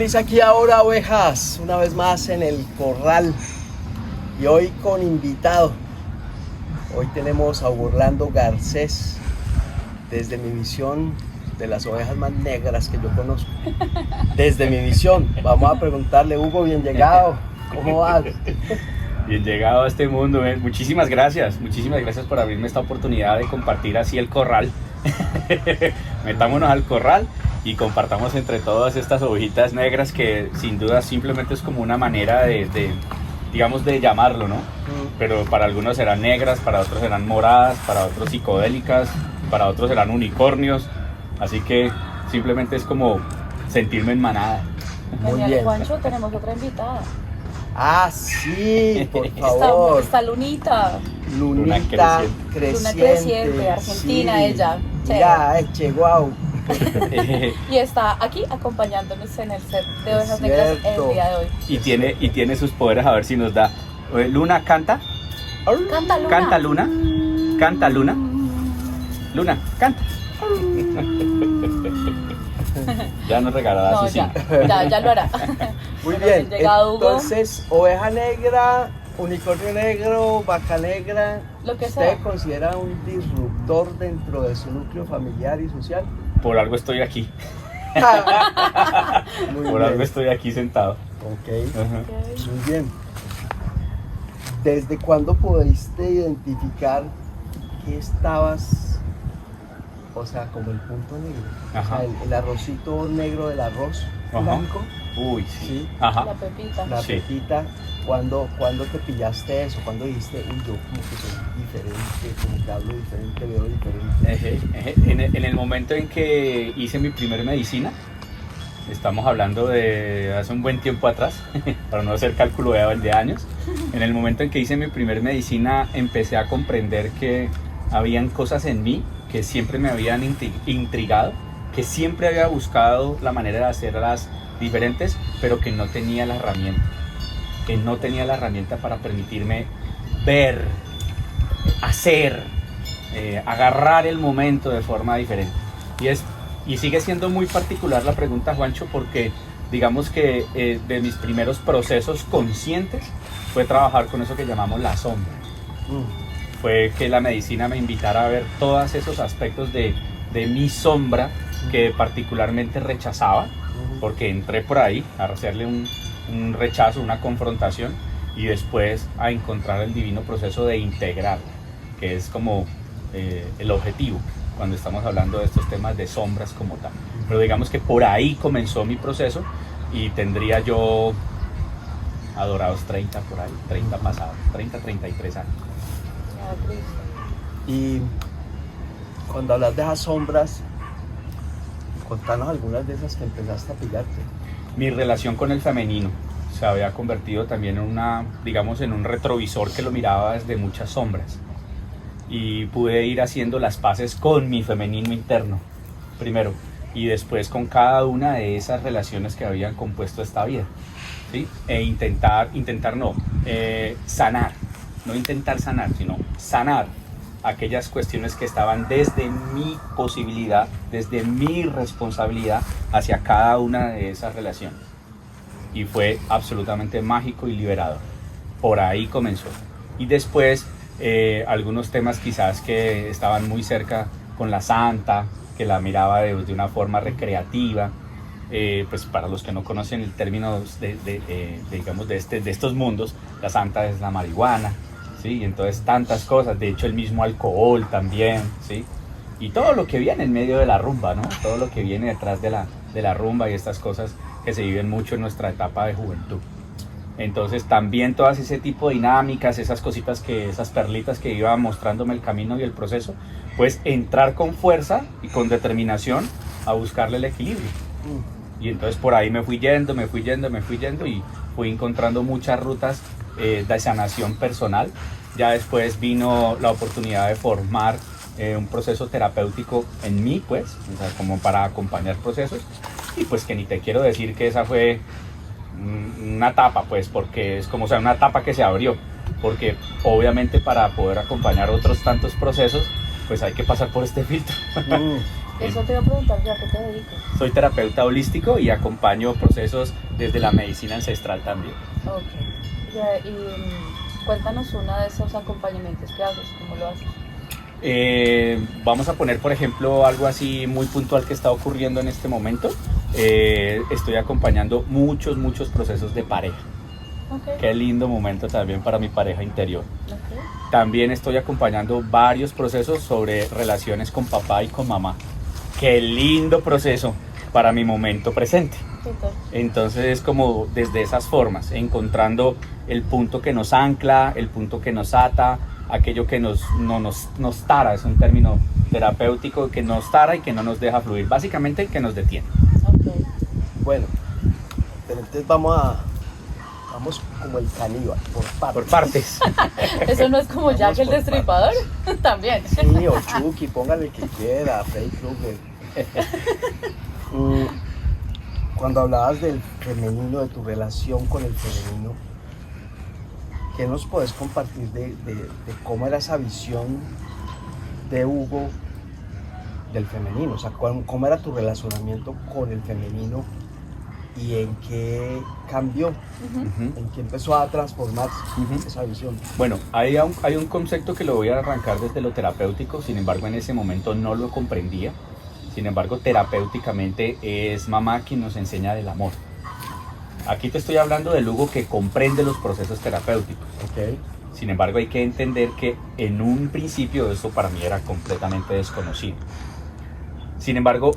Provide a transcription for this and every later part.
Feliz aquí ahora, ovejas, una vez más en el corral y hoy con invitado. Hoy tenemos a Orlando Garcés desde mi visión de las ovejas más negras que yo conozco. Desde mi visión, vamos a preguntarle, Hugo, bien llegado, ¿cómo vas? Bien llegado a este mundo, muchísimas gracias por abrirme esta oportunidad de compartir así el corral. Metámonos al corral y compartamos entre todas estas ovejitas negras que sin duda simplemente es como una manera digamos, de llamarlo, ¿no? Pero para algunos serán negras, para otros serán moradas, para otros psicodélicas, para otros serán unicornios, así que simplemente es como sentirme en manada. Muy bien. Juancho, tenemos otra invitada. Ah, sí, por favor. Está Lunita. Lunita creciente. Luna creciente, argentina, sí. ella. Ya, guau. Y está aquí acompañándonos en el set de Ovejas Negras el día de hoy. Y tiene sus poderes, a ver si nos da. Luna, canta. Canta, Luna. Canta, Luna. Canta, Luna. Luna, canta. Ya nos regalará No, su ya lo hará. Muy Bueno, bien, llegado, Hugo. entonces, oveja negra, unicornio negro, vaca negra, Lo que ¿usted sea. considera un disruptor dentro de su núcleo familiar y social? Por algo estoy aquí. Muy Por bien. algo estoy aquí sentado. Ok, Ajá. muy bien. ¿Desde cuándo pudiste identificar que estabas, o sea, como el punto negro? Ajá. O sea, el arrocito negro del arroz Ajá. blanco, Uy, sí. ¿sí? Ajá. La Pepita. La Sí. pepita. ¿Cuándo te pillaste eso? ¿Cuándo dijiste, uy, yo como que soy diferente, como que hablo diferente, veo diferente? En el momento en que hice mi primer medicina, estamos hablando de hace un buen tiempo atrás, para no hacer cálculo de años, en el momento en que hice mi primer medicina empecé a comprender que habían cosas en mí que siempre me habían intrigado, que siempre había buscado la manera de hacerlas diferentes, pero que no tenía la herramienta, para permitirme ver, hacer, agarrar el momento de forma diferente. Y sigue siendo muy particular la pregunta, Juancho, porque digamos que de mis primeros procesos conscientes fue trabajar con eso que llamamos la sombra. Fue que la medicina me invitara a ver todos esos aspectos de mi sombra que particularmente rechazaba, porque entré por ahí a hacerle un rechazo, una confrontación, y después a encontrar el divino proceso de integrarla, que es como el objetivo cuando estamos hablando de estos temas de sombras como tal. Pero digamos que por ahí comenzó mi proceso y tendría yo adorados 30 por ahí, 30 pasados, 33 años. Y cuando hablas de esas sombras, contanos algunas de esas que empezaste a pillarte. Mi relación con el femenino se había convertido también en en un retrovisor que lo miraba desde muchas sombras, y pude ir haciendo las paces con mi femenino interno primero y después con cada una de esas relaciones que habían compuesto esta vida, ¿sí? E sanar, no intentar sanar, sino sanar aquellas cuestiones que estaban desde mi posibilidad, desde mi responsabilidad hacia cada una de esas relaciones. Y fue absolutamente mágico y liberador. Por ahí comenzó. Y después algunos temas quizás que estaban muy cerca con la santa, que la miraba de una forma recreativa. Pues para los que no conocen el término de estos mundos, la santa es la marihuana, ¿sí? Entonces tantas cosas, de hecho el mismo alcohol también, ¿sí? Y todo lo que viene en medio de la rumba, ¿no? Todo lo que viene detrás de la rumba y estas cosas que se viven mucho en nuestra etapa de juventud. Entonces también todas ese tipo de dinámicas, esas cositas, esas perlitas que iban mostrándome el camino y el proceso, pues entrar con fuerza y con determinación a buscarle el equilibrio. Y entonces por ahí me fui yendo y fui encontrando muchas rutas de sanación personal. Ya después vino la oportunidad de formar un proceso terapéutico en mí, pues, o sea, como para acompañar procesos. Y pues que ni te quiero decir que esa fue una etapa, pues, porque es como, o sea, una etapa que se abrió, porque obviamente para poder acompañar otros tantos procesos, pues hay que pasar por este filtro. Eso te iba a preguntar, ¿ya qué te dedicas? Soy terapeuta holístico y acompaño procesos desde la medicina ancestral también. Ok. Ya, y cuéntanos uno de esos acompañamientos que haces, ¿cómo lo haces? Vamos a poner, por ejemplo, algo así muy puntual que está ocurriendo en este momento. Estoy acompañando muchos procesos de pareja. Okay. Qué lindo momento también para mi pareja interior. Okay. También estoy acompañando varios procesos sobre relaciones con papá y con mamá. Qué lindo proceso para mi momento presente. Super. Entonces es como desde esas formas, encontrando el punto que nos ancla, el punto que nos ata, aquello que nos tara, es un término terapéutico, que nos tara y que no nos deja fluir, básicamente que nos detiene. Okay. Bueno, pero entonces vamos como el caníbal, por partes. Por partes. ¿Eso no es como Vamos Jack el por Destripador? También. Sí, o Chucky, póngale que quiera, Freddy Krueger. Cuando hablabas del femenino, de tu relación con el femenino, ¿qué nos puedes compartir de cómo era esa visión de Hugo del femenino? O sea, ¿cómo era tu relacionamiento con el femenino y en qué cambió? Uh-huh. ¿En qué empezó a transformarse esa visión? Bueno, hay un concepto que lo voy a arrancar desde lo terapéutico, sin embargo en ese momento no lo comprendía. Sin embargo, terapéuticamente es mamá quien nos enseña del amor. Aquí te estoy hablando del Hugo que comprende los procesos terapéuticos. Okay. Sin embargo, hay que entender que en un principio esto para mí era completamente desconocido. Sin embargo,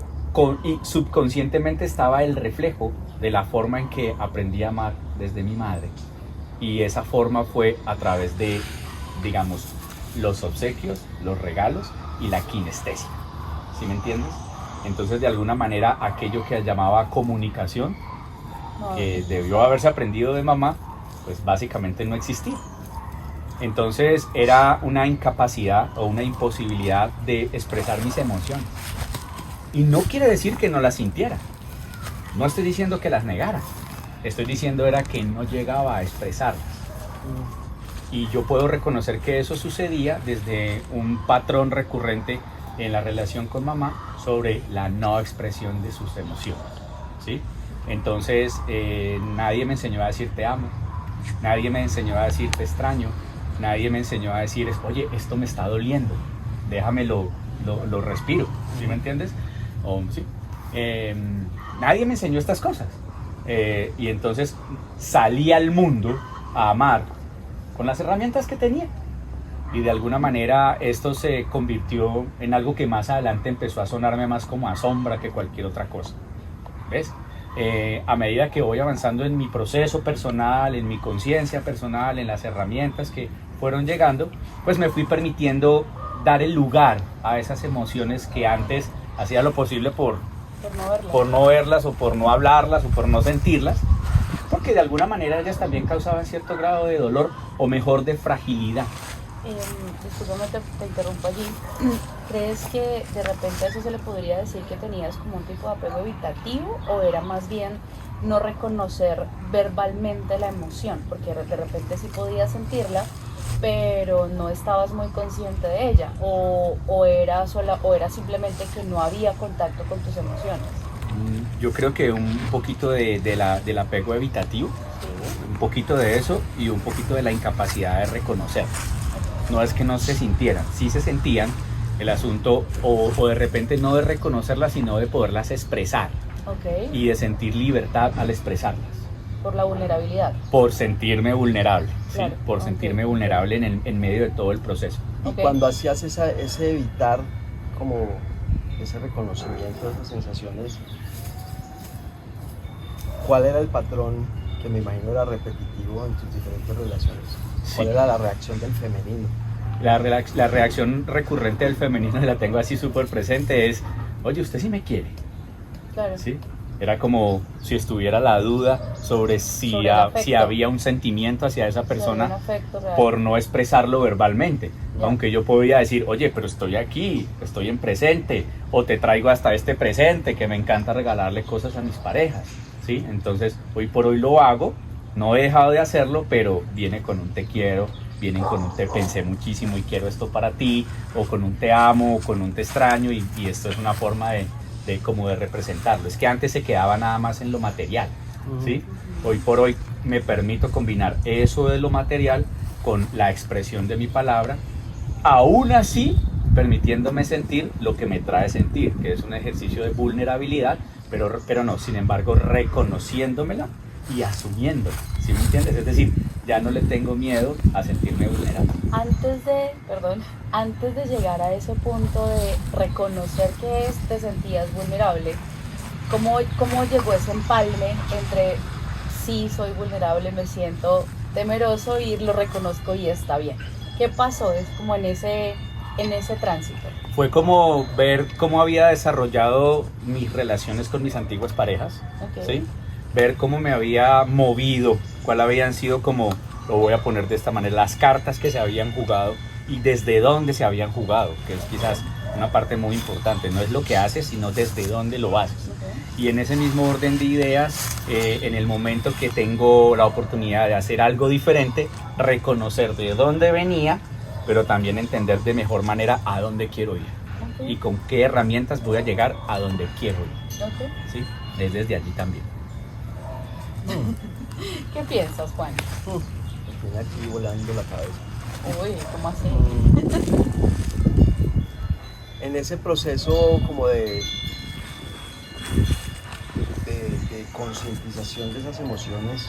y subconscientemente estaba el reflejo de la forma en que aprendí a amar desde mi madre. Y esa forma fue a través de, digamos, los obsequios, los regalos y la kinestesia. ¿Sí me entiendes? Entonces, de alguna manera, aquello que llamaba comunicación, que debió haberse aprendido de mamá, pues básicamente no existía. Entonces, era una incapacidad o una imposibilidad de expresar mis emociones. Y no quiere decir que no las sintiera. No estoy diciendo que las negara. Estoy diciendo era que no llegaba a expresarlas. Y yo puedo reconocer que eso sucedía desde un patrón recurrente en la relación con mamá sobre la no expresión de sus emociones, ¿sí? Entonces nadie me enseñó a decir te amo, nadie me enseñó a decir te extraño, nadie me enseñó a decir oye, esto me está doliendo, déjame lo respiro, ¿sí me entiendes? ¿Sí? Nadie me enseñó estas cosas y entonces salí al mundo a amar con las herramientas que tenía. Y de alguna manera esto se convirtió en algo que más adelante empezó a sonarme más como a sombra que cualquier otra cosa. ¿Ves? A medida que voy avanzando en mi proceso personal, en mi conciencia personal, en las herramientas que fueron llegando, pues me fui permitiendo dar el lugar a esas emociones que antes hacía lo posible por no verlas o por no hablarlas o por no sentirlas, porque de alguna manera ellas también causaban cierto grado de dolor o mejor de fragilidad. Discúlpame, te interrumpo allí. ¿Crees que de repente a eso se le podría decir que tenías como un tipo de apego evitativo o era más bien no reconocer verbalmente la emoción? Porque de repente sí podías sentirla, pero no estabas muy consciente de ella, o era simplemente que no había contacto con tus emociones. Yo creo que un poquito del apego evitativo, sí. Un poquito de eso y un poquito de la incapacidad de reconocer. No es que no se sintieran, sí se sentían, el asunto o de repente no de reconocerlas, sino de poderlas expresar. Okay. Y de sentir libertad al expresarlas. Por la vulnerabilidad. Por sentirme vulnerable, claro. ¿sí? Por sentirme vulnerable en medio de todo el proceso. Y cuando hacías ese evitar, como ese reconocimiento de esas sensaciones, ¿cuál era el patrón que me imagino era repetitivo en tus diferentes relaciones? ¿Cuál era la reacción del femenino? La reacción recurrente del femenino, la tengo así súper presente, es, oye, ¿usted sí me quiere? Claro. ¿Sí? Era como si estuviera la duda sobre si había un sentimiento hacia esa persona por no expresarlo verbalmente. Ya. Aunque yo podía decir, oye, pero estoy aquí, estoy en presente, o te traigo hasta este presente, que me encanta regalarle cosas a mis parejas, ¿sí? Entonces, hoy por hoy lo hago, no he dejado de hacerlo, pero viene con un te quiero, vienen con un te pensé muchísimo y quiero esto para ti, o con un te amo, o con un te extraño, y esto es una forma de como de representarlo. Es que antes se quedaba nada más en lo material, ¿sí? Hoy por hoy me permito combinar eso de lo material con la expresión de mi palabra, aún así permitiéndome sentir lo que me trae sentir, que es un ejercicio de vulnerabilidad, pero no, sin embargo, reconociéndomela y asumiéndola, ¿sí me entiendes? Es decir, ya no le tengo miedo a sentirme vulnerable. Antes de llegar a ese punto de reconocer que te sentías vulnerable, ¿cómo llegó ese empalme entre sí soy vulnerable, me siento temeroso y lo reconozco y está bien? ¿Qué pasó? Es como en ese tránsito. Fue como ver cómo había desarrollado mis relaciones con mis antiguas parejas, Okay. ¿sí? Ver cómo me había movido, cuál habían sido, como lo voy a poner de esta manera, las cartas que se habían jugado y desde dónde se habían jugado, que es quizás una parte muy importante. No es lo que haces, sino desde dónde lo haces. Okay. Y en ese mismo orden de ideas, en el momento que tengo la oportunidad de hacer algo diferente, reconocer de dónde venía, pero también entender de mejor manera a dónde quiero ir, Okay. y con qué herramientas voy a llegar a donde quiero ir, Okay. ¿sí? Desde allí también. ¿Qué piensas, Juan? Me tiene aquí volando la cabeza. Uy, ¿cómo así? En ese proceso como de concientización de esas emociones,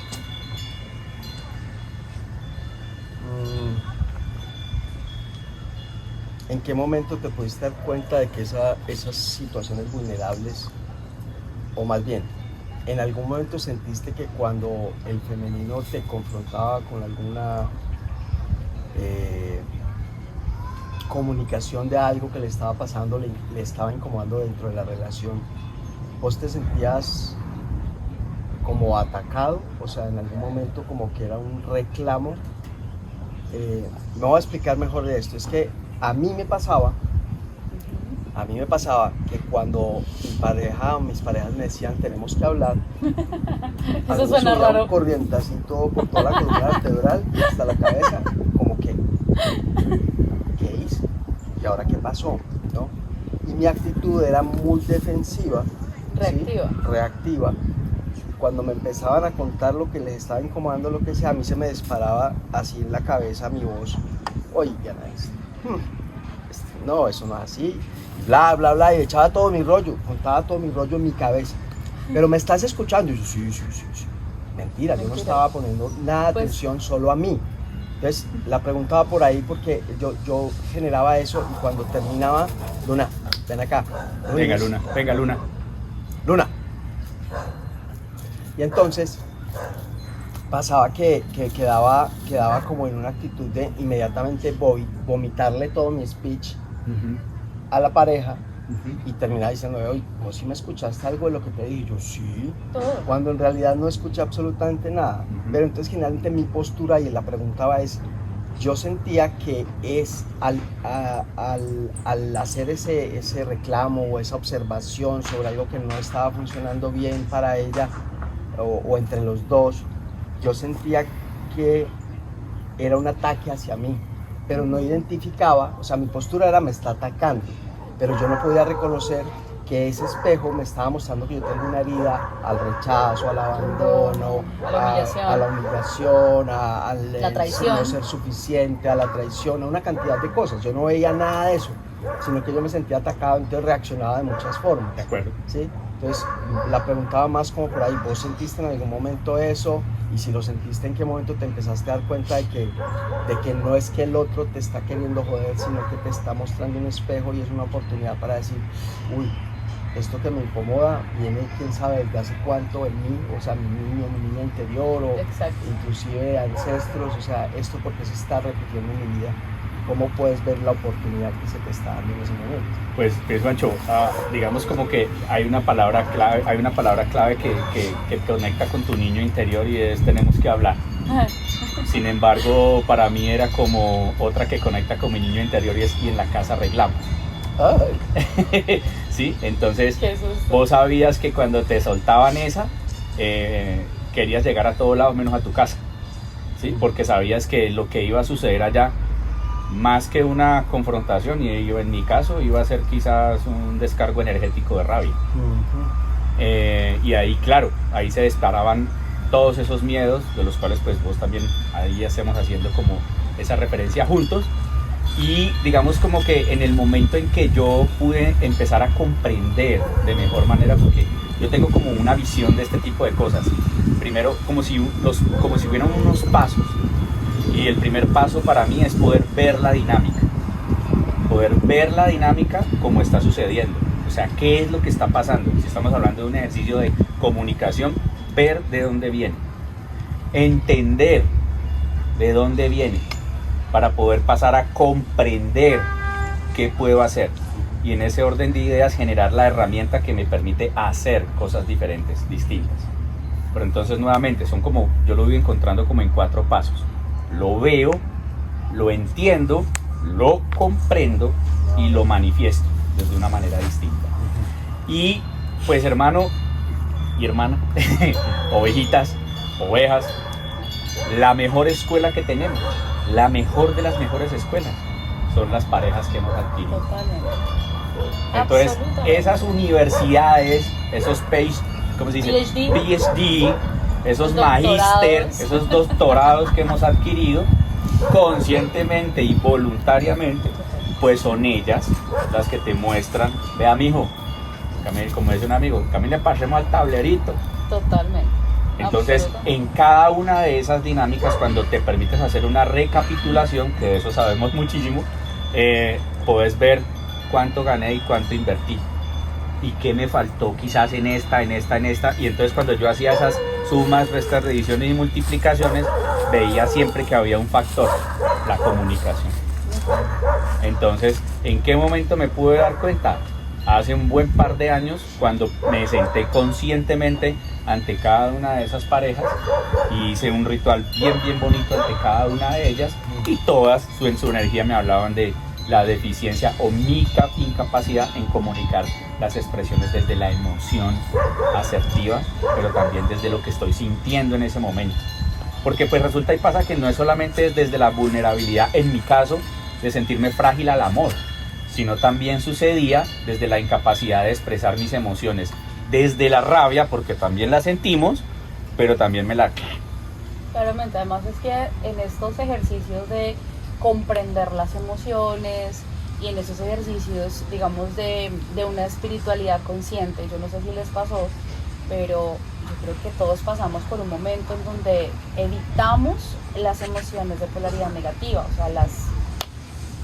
¿en qué momento te pudiste dar cuenta de que esas situaciones vulnerables, o más bien, en algún momento sentiste que cuando el femenino te confrontaba con alguna comunicación de algo que le estaba pasando, le estaba incomodando dentro de la relación, vos te sentías como atacado? O sea, en algún momento como que era un reclamo. Me voy a explicar mejor de esto. Es que a mí me pasaba que cuando mis parejas me decían tenemos que hablar, Eso suena raro. un corrientacito por toda la columna vertebral y hasta la cabeza, como que ¿qué hice? ¿Y ahora qué pasó? ¿No? Y mi actitud era muy defensiva, Reactiva. ¿sí? Reactiva. Cuando me empezaban a contar lo que les estaba incomodando, lo que sea, a mí se me disparaba así en la cabeza mi voz. Oye, Diana, no, eso no es así, bla, bla, bla, y echaba todo mi rollo, contaba todo mi rollo en mi cabeza. Pero me estás escuchando, y yo, sí. Mentira, yo no estaba poniendo nada de atención, solo a mí. Entonces la preguntaba por ahí porque yo generaba eso, y cuando terminaba, Luna, ven acá. Venga, Luna. Luna. Y entonces pasaba que quedaba como en una actitud de inmediatamente vomitarle todo mi speech a la pareja, y terminaba diciendo, oye, ¿vos sí me escuchaste algo de lo que te dije? Yo, sí. Todo. Cuando en realidad no escuché absolutamente nada. Pero entonces generalmente mi postura, y la preguntaba es, yo sentía que es al hacer ese reclamo o esa observación sobre algo que no estaba funcionando bien para ella o entre los dos, yo sentía que era un ataque hacia mí, pero no identificaba, o sea, mi postura era me está atacando, pero yo no podía reconocer que ese espejo me estaba mostrando que yo tengo una herida al rechazo, al abandono, a la humillación, al traición, no ser suficiente, a la traición, a una cantidad de cosas. Yo no veía nada de eso, sino que yo me sentía atacado, entonces reaccionaba de muchas formas. De acuerdo. ¿Sí? Entonces la preguntaba más como por ahí, ¿vos sentiste en algún momento eso? Y si lo sentiste, ¿en qué momento te empezaste a dar cuenta de que no es que el otro te está queriendo joder, sino que te está mostrando un espejo y es una oportunidad para decir, uy, esto que me incomoda viene quién sabe desde hace cuánto en mí, o sea, mi niña interior, o Exacto. inclusive ancestros, o sea, esto porque se está repitiendo en mi vida? ¿Cómo puedes ver la oportunidad que se te está dando en ese momento? Pues Juancho, digamos como que hay una palabra clave que conecta con tu niño interior, y es tenemos que hablar. Sin embargo, para mí era como otra que conecta con mi niño interior, y en la casa arreglamos. Ay. Sí, entonces vos sabías que cuando te soltaban esa, querías llegar a todo lado menos a tu casa. ¿sí? Porque sabías que lo que iba a suceder allá, más que una confrontación, y en mi caso iba a ser quizás un descargo energético de rabia. Y ahí, claro, ahí se disparaban todos esos miedos, de los cuales pues vos también ahí hacemos haciendo como esa referencia juntos. Y digamos como que en el momento en que yo pude empezar a comprender de mejor manera, porque yo tengo como una visión de este tipo de cosas, primero como si hubieran unos pasos, y el primer paso para mí es poder ver la dinámica como está sucediendo, o sea, qué es lo que está pasando. Si estamos hablando de un ejercicio de comunicación, ver de dónde viene, entender de dónde viene, para poder pasar a comprender qué puedo hacer, y en ese orden de ideas generar la herramienta que me permite hacer cosas diferentes, distintas. Pero entonces nuevamente son como, yo lo voy encontrando como en 4 pasos: lo veo, lo entiendo, lo comprendo y lo manifiesto desde una manera distinta. Y pues hermano y hermana, ovejitas, ovejas, la mejor escuela que tenemos, la mejor de las mejores escuelas, son las parejas que hemos adquirido. Totalmente. Entonces, esas universidades, esos ¿cómo se dice? PhD, esos magíster, esos doctorados que hemos adquirido conscientemente y voluntariamente, pues son ellas las que te muestran, vea mijo, como dice un amigo, camine, pasemos al tablerito. Totalmente. Entonces, en cada una de esas dinámicas, cuando te permites hacer una recapitulación, que de eso sabemos muchísimo, puedes ver cuánto gané y cuánto invertí, y qué me faltó quizás en esta, y entonces cuando yo hacía esas sumas, restas, divisiones y multiplicaciones, veía siempre que había un factor: la comunicación. Entonces, ¿en qué momento me pude dar cuenta? Hace un buen par de años, cuando me senté conscientemente ante cada una de esas parejas y hice un ritual bien bonito ante cada una de ellas, y todas en su energía me hablaban de la deficiencia o mi incapacidad en comunicar las expresiones desde la emoción asertiva, pero también desde lo que estoy sintiendo en ese momento. Porque pues resulta y pasa que no es solamente desde la vulnerabilidad, en mi caso, de sentirme frágil al amor, sino también sucedía desde la incapacidad de expresar mis emociones, desde la rabia, porque también la sentimos, pero también me la... Claramente, además es que en estos ejercicios de comprender las emociones y en esos ejercicios, digamos, de una espiritualidad consciente, yo no sé si les pasó, pero yo creo que todos pasamos por un momento en donde evitamos las emociones de polaridad negativa, o sea, las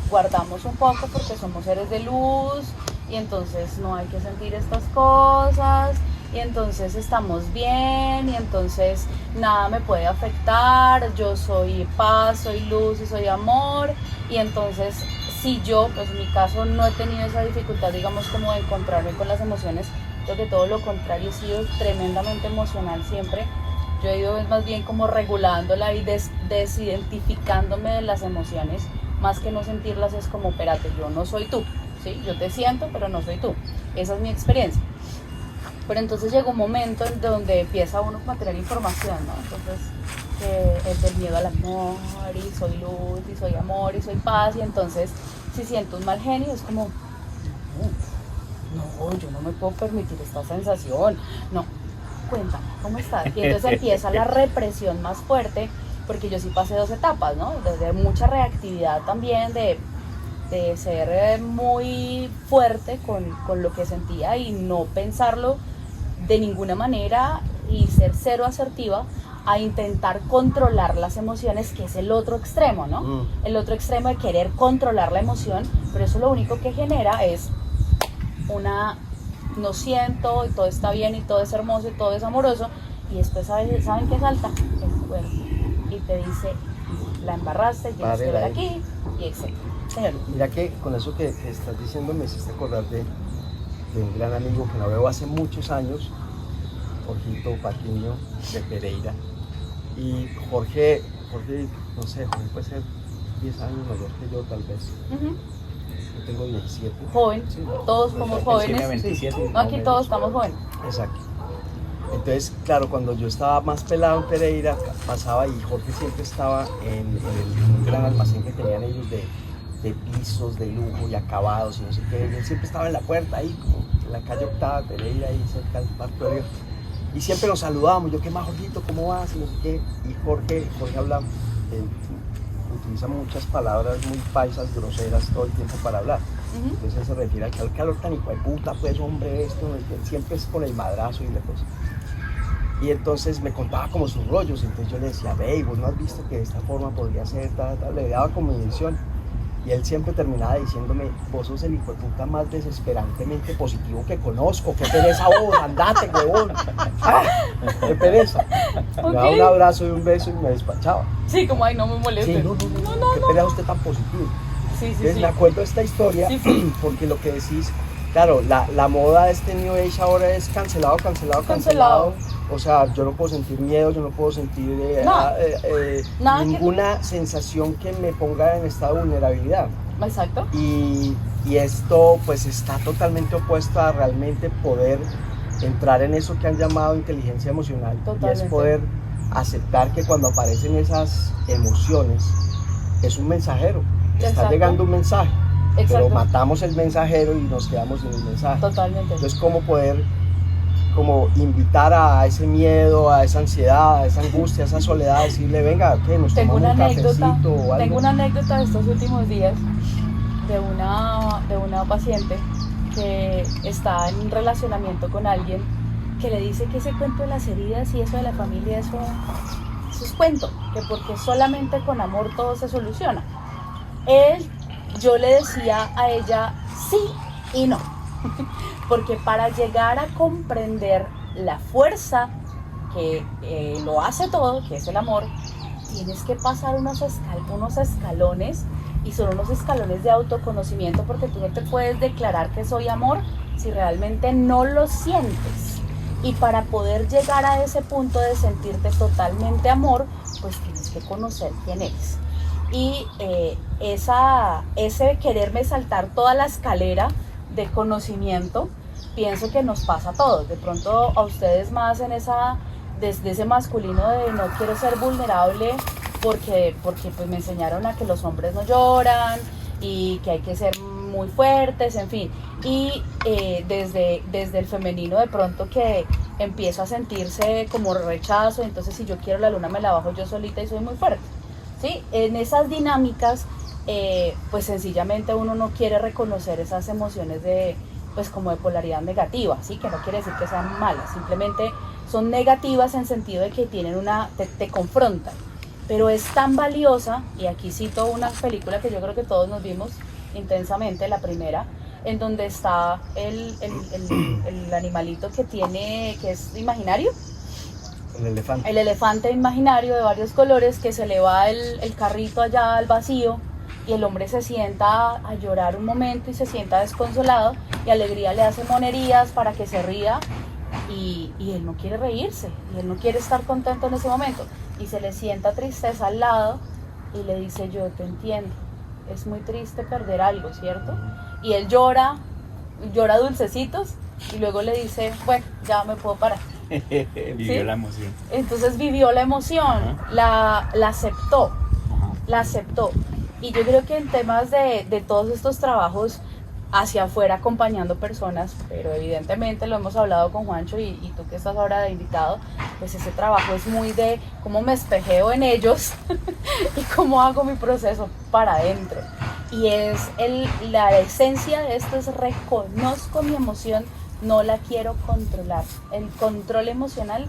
guardamos un poco porque somos seres de luz y entonces no hay que sentir estas cosas y entonces estamos bien y entonces nada me puede afectar, yo soy paz, soy luz y soy amor. Y entonces si yo, pues en mi caso no he tenido esa dificultad, digamos, como de encontrarme con las emociones, creo que todo lo contrario, he sido tremendamente emocional siempre. Yo he ido más bien como regulándola y desidentificándome de las emociones, más que no sentirlas. Es como, espérate, yo no soy tú, ¿sí? Yo te siento, pero no soy tú. Esa es mi experiencia. Pero entonces llega un momento en donde empieza uno a tener información, ¿no? Entonces, es del miedo al amor, y soy luz, y soy amor, y soy paz, y entonces, si siento un mal genio, es como, no, yo no me puedo permitir esta sensación, no, cuéntame, ¿cómo estás? Y entonces empieza la represión más fuerte, porque yo sí pasé 2 etapas, ¿no? Desde mucha reactividad también, de ser muy fuerte con lo que sentía y no pensarlo de ninguna manera y ser cero asertiva, a intentar controlar las emociones, que es el otro extremo, ¿no? El otro extremo de querer controlar la emoción, pero eso lo único que genera es no siento, y todo está bien, y todo es hermoso, y todo es amoroso, y después ¿saben qué salta? El cuerpo, y te dice, la embarraste, tienes que ver aquí, y etc. Señor. Mira que con eso que estás diciendo me hiciste acordar de un gran amigo que no veo hace muchos años, Jorgito Patiño de Pereira. Y Jorge, no sé, Jorge puede ser 10 años mayor que yo tal vez. Yo tengo 17. Joven, sí, todos somos jóvenes. 27, no, aquí todos estamos jóvenes. Exacto. Entonces, claro, cuando yo estaba más pelado en Pereira, pasaba y Jorge siempre estaba en un gran almacén que tenían ellos de pisos de lujo y acabados y no sé qué. Y él siempre estaba en la puerta ahí, como en la calle Octava, Pereira, ahí cerca del Parque Orión. Y siempre nos saludábamos. Yo, ¿qué más, Jorgito? ¿Cómo vas? Y no sé qué. Y Jorge habla, utiliza muchas palabras muy paisas, groseras todo el tiempo para hablar. Entonces él se refiere al calor tan hijo de puta, pues hombre, esto, siempre es con el madrazo y la cosa. Y entonces me contaba como sus rollos, entonces yo le decía, ve, vos no has visto que de esta forma podría ser, le daba como intención. Y él siempre terminaba diciéndome, vos sos el hijo de puta más desesperantemente positivo que conozco, qué pereza vos, andate, huevón. ¡Ah! ¡Qué pereza! Me daba un abrazo y un beso y me despachaba. Sí, como, ay, no me moleste. Sí, no, qué pereza usted tan positivo. Sí, Entonces me acuerdo de esta historia, porque lo que decís, claro, la moda de este New Age ahora es cancelado. O sea, yo no puedo sentir miedo, yo no puedo sentir ninguna sensación que me ponga en estado de vulnerabilidad. Exacto. Y esto pues está totalmente opuesto a realmente poder entrar en eso que han llamado inteligencia emocional. Totalmente. Y es poder aceptar que cuando aparecen esas emociones es un mensajero. Está llegando un mensaje, pero matamos el mensajero y nos quedamos sin el mensaje. Totalmente. Entonces, ¿cómo poder invitar a ese miedo, a esa ansiedad, a esa angustia, a esa soledad, decirle, venga, ¿qué? Nos tomamos un cafecito o algo? Tengo una anécdota de estos últimos días de una paciente que está en un relacionamiento con alguien que le dice que ese cuento de las heridas y eso de la familia, eso es cuento, que porque solamente con amor todo se soluciona. Yo le decía a ella sí y no, porque para llegar a comprender la fuerza que lo hace todo, que es el amor, tienes que pasar unos escalones, y son unos escalones de autoconocimiento, porque tú no te puedes declarar que soy amor si realmente no lo sientes. Y para poder llegar a ese punto de sentirte totalmente amor, pues tienes que conocer quién eres. Y ese quererme saltar toda la escalera de conocimiento, pienso que nos pasa a todos. De pronto a ustedes más desde ese masculino de no quiero ser vulnerable porque pues me enseñaron a que los hombres no lloran y que hay que ser muy fuertes, en fin. Y desde el femenino de pronto que empiezo a sentirse como rechazo, entonces si yo quiero la luna me la bajo yo solita y soy muy fuerte. ¿Sí? En esas dinámicas, pues sencillamente uno no quiere reconocer esas emociones pues como de polaridad negativa, ¿sí? Que no quiere decir que sean malas, simplemente son negativas en sentido de que tienen te confrontan. Pero es tan valiosa, y aquí cito una película que yo creo que todos nos vimos intensamente, la primera, en donde está el animalito que es imaginario. El elefante imaginario de varios colores, que se le va el carrito allá al vacío y el hombre se sienta a llorar un momento y se sienta desconsolado, y Alegría le hace monerías para que se ría y él no quiere reírse y él no quiere estar contento en ese momento, y se le sienta tristeza al lado y le dice, yo te entiendo, es muy triste perder algo, ¿cierto? Y él llora dulcecitos y luego le dice, bueno, ya me puedo parar. Vivió, ¿sí? La emoción. Entonces vivió la emoción, la aceptó, la aceptó. Y yo creo que en temas de todos estos trabajos hacia afuera acompañando personas, pero evidentemente lo hemos hablado con Juancho y tú que estás ahora de invitado, pues ese trabajo es muy de cómo me espejeo en ellos y cómo hago mi proceso para adentro. Y la esencia de esto es reconozco mi emoción, no la quiero controlar. El control emocional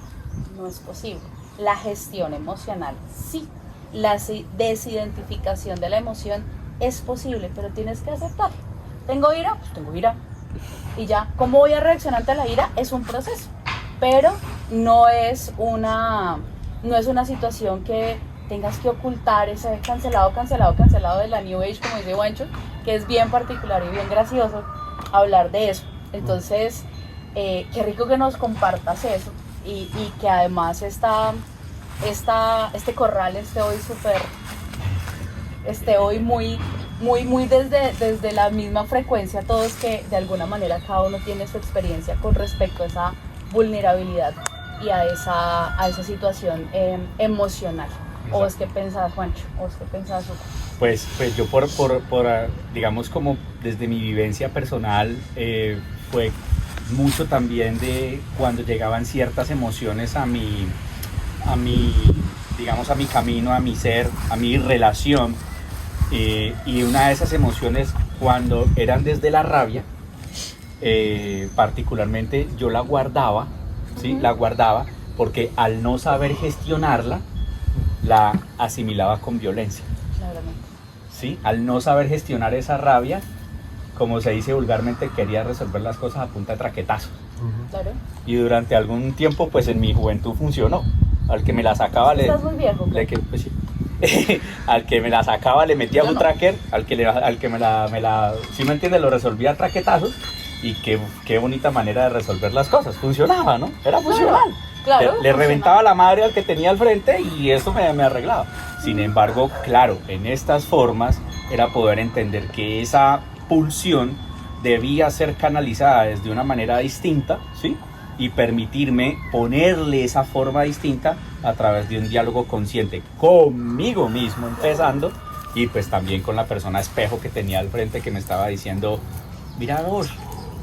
no es posible. La gestión emocional sí. La desidentificación de la emoción es posible, pero tienes que aceptarlo. ¿Tengo ira? Pues tengo ira. Y ya, ¿cómo voy a reaccionar ante la ira? Es un proceso. Pero no es una situación que tengas que ocultar ese cancelado de la New Age, como dice Juancho, que es bien particular y bien gracioso hablar de eso. Entonces, qué rico que nos compartas eso y que además este corral esté hoy muy desde la misma frecuencia, todos, que de alguna manera cada uno tiene su experiencia con respecto a esa vulnerabilidad a esa situación emocional. ¿O es que pensás, Juancho? ¿O es que pensás, Hugo? Pues yo digamos como desde mi vivencia personal, fue mucho también de cuando llegaban ciertas emociones digamos a mi camino, a mi ser, a mi relación, y una de esas emociones cuando eran desde la rabia, particularmente yo la guardaba, ¿sí? La guardaba porque al no saber gestionarla, la asimilaba con violencia. Claramente. ¿Sí? Al no saber gestionar esa rabia, como se dice vulgarmente, quería resolver las cosas a punta de traquetazo. Claro. Y durante algún tiempo, pues en mi juventud funcionó. Al que me la sacaba Estás muy viejo. pues, sí. Al que me la sacaba le metía un tracker, al que me la ¿sí me entiendes? Lo resolvía a traquetazos. Y qué bonita manera de resolver las cosas. Funcionaba, ¿no? Era funcional. Claro, le reventaba la madre al que tenía al frente y eso me arreglaba. Sin embargo, claro, en estas formas era poder entender que esa pulsión debía ser canalizada desde una manera distinta, ¿sí? Y permitirme ponerle esa forma distinta a través de un diálogo consciente conmigo mismo empezando, y pues también con la persona espejo que tenía al frente que me estaba diciendo, mira vos,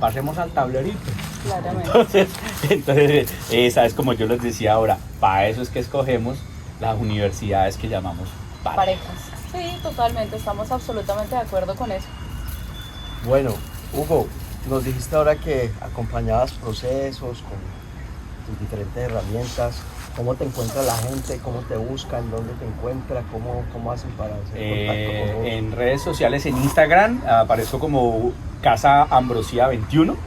pasemos al tablerito. Claramente. Entonces, esa es como yo les decía ahora, para eso es que escogemos las universidades que llamamos Parejas. Sí, totalmente, estamos absolutamente de acuerdo con eso. Bueno, Hugo, nos dijiste ahora que acompañabas procesos con tus diferentes herramientas. ¿Cómo te encuentra la gente? ¿Cómo te buscan? ¿Dónde te encuentra? ¿Cómo hacen para hacer contacto con vos? En redes sociales, en Instagram, aparezco como Casa Ambrosía 21,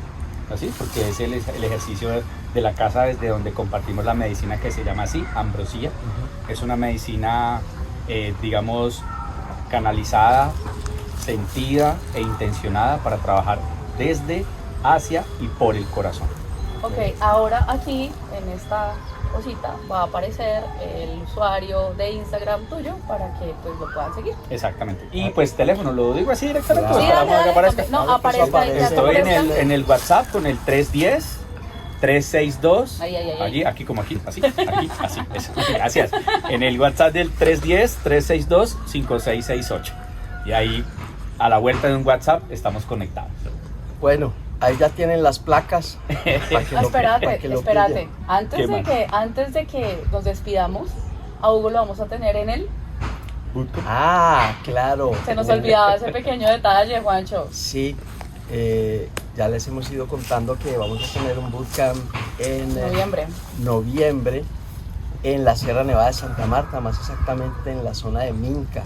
así, porque es el ejercicio de la casa desde donde compartimos la medicina que se llama así, Ambrosía. Es una medicina, digamos, canalizada, sentida e intencionada para trabajar desde, hacia y por el corazón. Ok, ahora aquí en esta cosita va a aparecer el usuario de Instagram tuyo para que pues lo puedan seguir. Exactamente. Y pues teléfono, lo digo así directamente. Claro. Sí, Para dale, que aparezca. no, aparezca ahí, ya Estoy aparezca. en el WhatsApp con el 310-362. Ahí. Allí, aquí como aquí, así, aquí, así. Eso. Gracias. En el WhatsApp del 310-362-5668. Y ahí, a la vuelta de un WhatsApp, estamos conectados. Bueno, ahí ya tienen las placas. Para que para que lo Espérate. pillen. Antes de que nos despidamos, a Hugo lo vamos a tener en el... Ah, claro. Se nos olvidaba ese pequeño detalle, Juancho. Sí, ya les hemos ido contando que vamos a tener un bootcamp en noviembre en la Sierra Nevada de Santa Marta, más exactamente en la zona de Minca.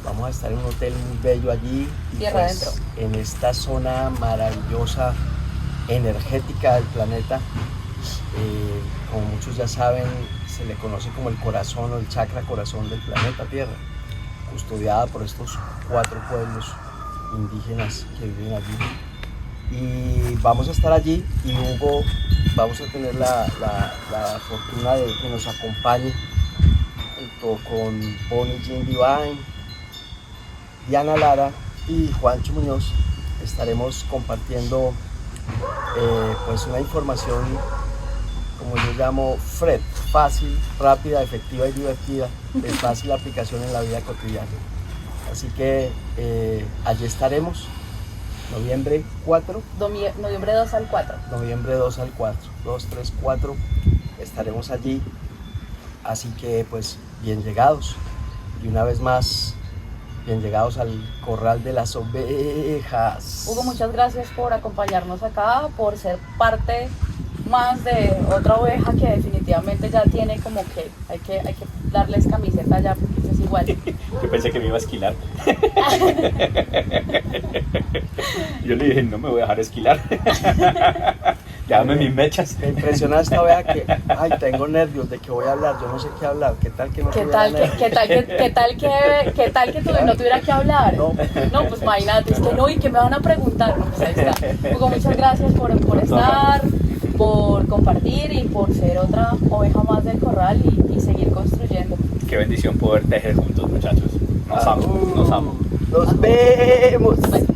Vamos a estar en un hotel muy bello allí. Tierra adentro. En esta zona maravillosa, energética del planeta. Como muchos ya saben, se le conoce como el corazón o el chakra corazón del planeta Tierra, custodiada por estos 4 pueblos indígenas que viven allí. Y vamos a estar allí y Hugo, vamos a tener la fortuna de que nos acompañe junto con Bonnie Jean Divine, Diana Lara y Juancho Muñoz. Estaremos compartiendo pues una información, como yo llamo, FRED, fácil, rápida, efectiva y divertida, de fácil aplicación en la vida cotidiana. Así que allí estaremos, noviembre 4. Noviembre 2 al 4. Noviembre 2 al 4, 2, 3, 4, estaremos allí. Así que pues bien llegados. Y una vez más, bien llegados al corral de las ovejas. Hugo, muchas gracias por acompañarnos acá, por ser parte más de otra oveja que definitivamente ya tiene como que hay que darles camiseta ya porque es igual. Yo pensé que me iba a esquilar. Yo le dije, no me voy a dejar esquilar. Dame mis mechas. Me impresiona esta oveja que, ay, tengo nervios de que voy a hablar, yo no sé qué hablar, qué tal que no tuviera nervios. ¿Qué tal que no tuviera que hablar? No, pues imagínate, es que no, y que me van a preguntar. No, pues ahí está. Hugo, muchas gracias por estar, por compartir y por ser otra oveja más del corral y seguir construyendo. Qué bendición poder tejer juntos, muchachos. Nos amo. Nos vemos. Bye.